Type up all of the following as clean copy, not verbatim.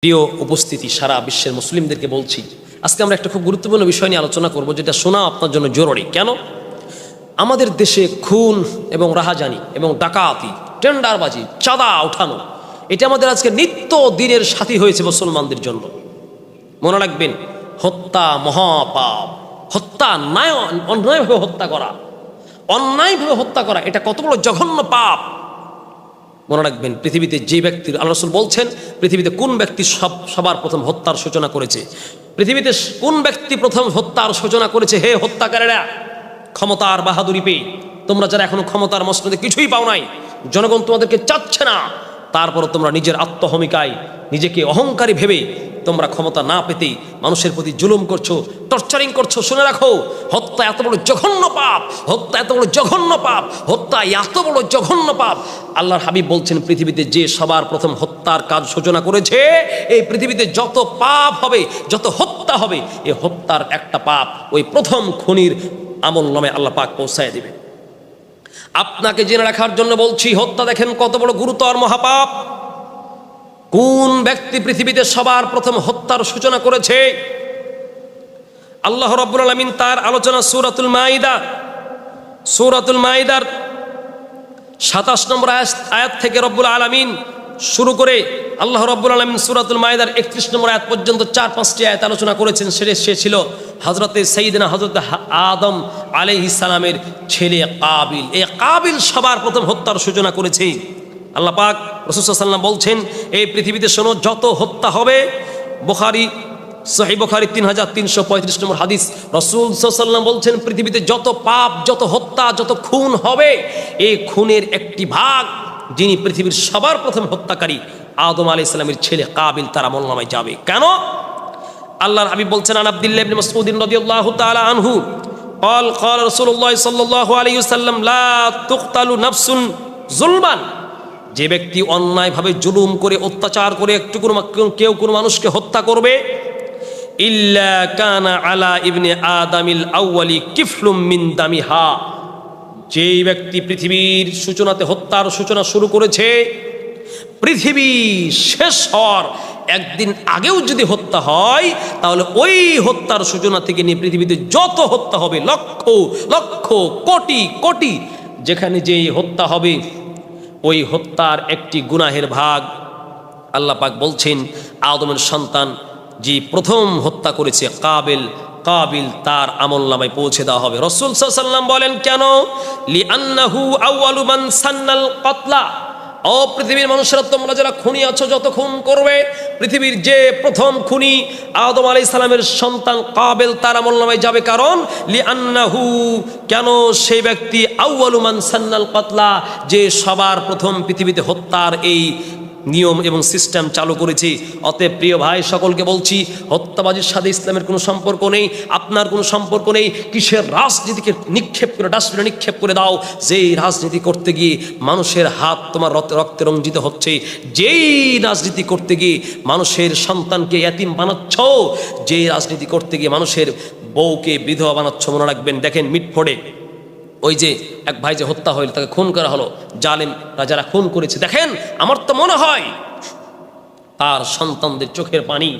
প্রিয় উপস্থিতি, সারা বিশ্বের মুসলিমদেরকে বলছি, আজকে আমরা একটা খুব গুরুত্বপূর্ণ বিষয় নিয়ে আলোচনা করব, যেটা শোনা আপনার জন্য জরুরি। কেন? আমাদের দেশে খুন এবং রাহাজানি এবং ডাকাতি, টেন্ডারবাজি, চাঁদা উঠানো, এটা আমাদের আজকে নিত্য দিনের সাথী হয়েছে মুসলমানদের জন্য। মনে রাখবেন, হত্যা মহাপাপ। হত্যা অন্যায়ভাবে হত্যা করা, অন্যায়ভাবে হত্যা করা, এটা কত বড় জঘন্য পাপ। মনে রাখবেন, পৃথিবীতে যে ব্যক্তির, আল্লাহ রাসূল বলছেন, পৃথিবীতে কোন ব্যক্তি সবার প্রথম হত্যার সূচনা করেছে? পৃথিবীতে কোন ব্যক্তি প্রথম হত্যার সূচনা করেছে? হে হত্যাকারীরা, ক্ষমতার বাহাদুরি পেয়ে তোমরা যারা এখনো ক্ষমতার মসনদে কিছুই পাও নাই, জনগণ তোমাদেরকে চাচ্ছে না, তারপরও তোমরা নিজের আত্মহমিকায় নিজেকে অহংকারী ভেবে তোমরা ক্ষমতা না পেতেই মানুষের প্রতি জুলুম করছো, টর্চারিং করছো। শুনে রাখো, হত্যা এত বড় জঘন্য পাপ, হত্যা এত বড় জঘন্য পাপ, হত্যা এত বড় জঘন্য পাপ। আল্লাহর হাবিব বলছেন, পৃথিবীতে যে সবার প্রথম হত্যার কাজ সূচনা করেছে, এই পৃথিবীতে যত পাপ হবে, যত হত্যা হবে, এই হত্যার একটা পাপ ওই প্রথম খুনির আমল নামে আল্লাহ পাক পৌঁছায় দিবে। আপনাকে জেনে রাখার জন্য বলছি, হত্যা দেখেন কত বড় গুরুতর মহাপাপ। কোন ব্যক্তি পৃথিবীতে সবার প্রথম হত্যার সূচনা করেছে? আল্লাহ রাব্বুল আলামিন তার আলোচনা সূরাতুল মাইদার 27 নম্বর আয়াত থেকে রব্বুল আলামিন শুরু করে আল্লাহ রাব্বুল আলামিন সূরাতুল মাইদার 31 নম্বর আয়াত পর্যন্ত 4-5টি আয়াত আলোচনা করেছেন। সে ছিল হযরতে সাইয়্যিদিনা হযরত আদম আলাইহিস সালামের ছেলে কাবিল। এই কাবিল সবার প্রথম হত্যার সূচনা করেছে। আল্লাহ পাক রাসূল সাল্লাল্লাহু আলাইহি ওয়াসাল্লাম বলছেন, এই পৃথিবীতে শোনো, যত হত্যা হবে, সহিহ বুখারী 3335 নম্বর হাদিস, রাসূল সাল্লাল্লাহু আলাইহি ওয়াসাল্লাম বলছেন, পৃথিবীতে যত পাপ, যত হত্যা, যত খুন হবে, এই খুনের একটি ভাগ যিনি পৃথিবীর সবার প্রথম হত্যাকারী আদম আলাইহিস সালামের ছেলে কাবিল, তার আমলনামায় যাবে। কেন? আল্লাহর হাবিব বলছেন, আন আব্দুল্লাহ ইবনে মাসউদ রাদিয়াল্লাহু তাআলা আনহু قال قال رسول الله صلى الله عليه وسلم لا تقتل نفس ظلما। যে ব্যক্তি অন্যায়ভাবে জুলুম করে, অত্যাচার করে কেউ কোনো মানুষকে হত্যা করবে, ইল্লা কানা আলা ইবনে আদামিল আউয়ালি কিফলুম মিন দামিহা। যেই ব্যক্তি পৃথিবীর সূচনাতে হত্যার সূচনা শুরু করেছে, পৃথিবী শেষ হওয়ার একদিন আগেও যদি হত্যা হয়, তাহলে ওই হত্যার সূচনা থেকে নিয়ে পৃথিবীতে যত হত্যা হবে, লক্ষ লক্ষ কোটি কোটি, যেখানে যেই হত্যা হবে, ওই হত্যার একটি গুনাহের ভাগ আল্লাহ পাক বলছেন আদমের সন্তান যে প্রথম হত্যা করেছে কাবিল, তার আমলনামায় পৌঁছে দেওয়া হবে। রাসূল সাল্লাল্লাহু আলাইহি ওয়াসাল্লাম বলেন, কেন? লিআন্নাহু আউয়ালু মান সান্নাল কতলা। ও পৃথিবীর মানুষেরা, তোমরা যারা খুনি আছো, যত খুন করবে, পৃথিবীর যে প্রথম খুনি আদম আলাইহিস সালামের সন্তান কাবিল, তার আমলনামায় যাবে। কারণ লিআন্নাহু, কেন? সেই ব্যক্তি আউয়ালু মান সান্নাল কতলা, যে সবার প্রথম পৃথিবীতে হত্যার এই নিয়ম এবং সিস্টেম চালু করেছে। অতএব প্রিয় ভাই সকলকে বলছি, হত্যাবাজির সাথে ইসলামের কোনো সম্পর্ক নেই, আপনার কোনো সম্পর্ক নেই। কিসের রাজনীতিকে নিক্ষেপ করে, ডাস্টবিনে নিক্ষেপ করে দাও। যেই রাজনীতি করতে গিয়ে মানুষের হাত তোমার রক্তে রঞ্জিত হচ্ছে, যেই রাজনীতি করতে গিয়ে মানুষের সন্তানকে ইয়াতিম বানাচ্ছ, যেই রাজনীতি করতে গিয়ে মানুষের বউকে বিধবা বানাচ্ছ, মনে রাখবেন। দেখেন, মিটফোর্ডে ওই যে এক ভাই যে হত্যা হইল, তাকে খুন করা হলো, জালেমরা যারা খুন করেছে, দেখেন, আমার তো মনে হয় তার সন্তানদের চোখের পানি,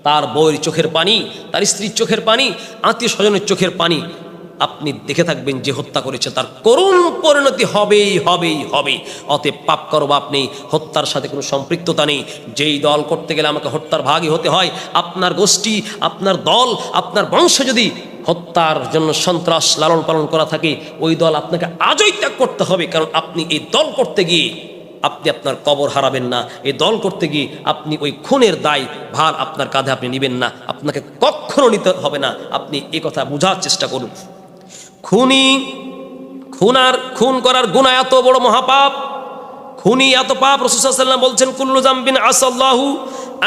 তার বউয়ের চোখের পানি, তার স্ত্রীর চোখের পানি, আত্মীয় স্বজনের চোখের পানি, আপনি দেখে থাকবেন যে হত্যা করেছে তার করুণ পরিণতি হবেই হবেই হবে। অতএব পাপ করো বা আপনি, হত্যার সাথে কোনো সম্পৃক্ততা নেই। যেই দল করতে গেলে আমাকে হত্যার ভাগী হতে হয়, আপনার গোষ্ঠী, আপনার দল, আপনার বংশ যদি হত্যার জন্য সন্ত্রাস লালন পালন করা থাকে, ওই দল আপনাকে আজই ত্যাগ করতে হবে। কারণ আপনি এই দল করতে গিয়ে আপনি আপনার কবর হারাবেন না। এই দল করতে গিয়ে আপনি ওই খুনের দায় ভার আপনার কাঁধে আপনি নেবেন না, আপনাকে কখনো নিতে হবে না। আপনি এই কথা বোঝার চেষ্টা করুন। খুন করার গুনাহ এত বড় মহাপাপ, খুনি এত পাপ। রাসূল সাল্লাল্লাহু আলাইহি ওয়াসাল্লাম বলছেন, কুল্লু যামবিন আসাল্লাহু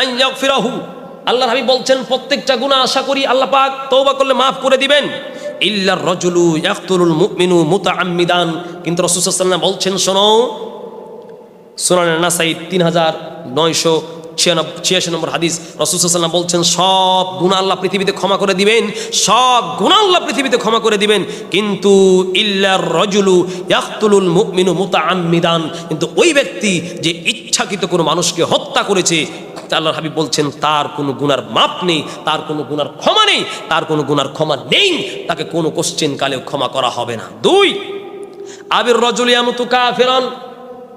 আন ইয়াগফিরাহু। আল্লাহর হাবিব বলছেন, প্রত্যেকটা গুনাহ আশা করি আল্লাহ পাক তওবা করলে মাফ করে দিবেন। ইল্লার রাজুলু ইয়াকতুলুল মুমিনু মুতাআম্মিদান। কিন্তু রাসূল সাল্লাল্লাহু আলাইহি ওয়াসাল্লাম বলছেন, শোনো, সুনানে নাসাই 3986 নম্বর হাদিস, রাসূল সাল্লাল্লাহু আলাইহি ওয়াসাল্লাম বলছেন, সব গুনাহ আল্লাহ পৃথিবীতে ক্ষমা করে দিবেন, সব গুনাহ আল্লাহ পৃথিবীতে ক্ষমা করে দিবেন, কিন্তু ইল্লার রাজুলু ইয়াকতুলুল মুমিনু মুতাআম্মিদান। কিন্তু ওই ব্যক্তি যে ইচ্ছাকৃত কোনো মানুষকে হত্যা করেছে, পরিবর্তে আল্লাহর হাবিব বলছেন তার কোনো গুনার মাপ নেই, তার কোনো গুনার ক্ষমা নেই, তার কোনো গুনার ক্ষমা নেই, তাকে কোনো কোশ্চেন কালেও ক্ষমা করা হবে না। 2 আবির রাজুল ইয়ামুতু কাফিরান,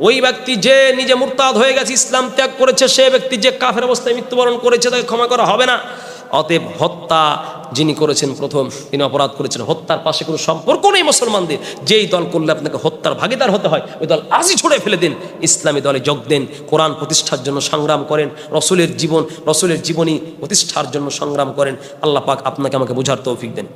ওই ব্যক্তি যে নিজে মুরতাদ হয়ে গেছে, ইসলাম ত্যাগ করেছে, সে ব্যক্তি যে কাফের অবস্থায় মৃত্যুবরণ করেছে তাকে ক্ষমা করা হবে না। অতএব হত্যা যিনি করেছেন প্রথম, তিনি অপরাধ করেছেন, হত্যার পাশে কোনো সম্পর্ক নেই মুসলমানদের। যেই দল করলে আপনাকে হত্যার ভাগীদার হতে হয় ওই দল আজই ছুড়ে ফেলে দিন, ইসলামী দলে যোগ দেন, কোরআন প্রতিষ্ঠার জন্য সংগ্রাম করেন, রসুলের জীবনী প্রতিষ্ঠার জন্য সংগ্রাম করেন। আল্লাহ পাক আপনাকে আমাকে বোঝার তৌফিক দেন।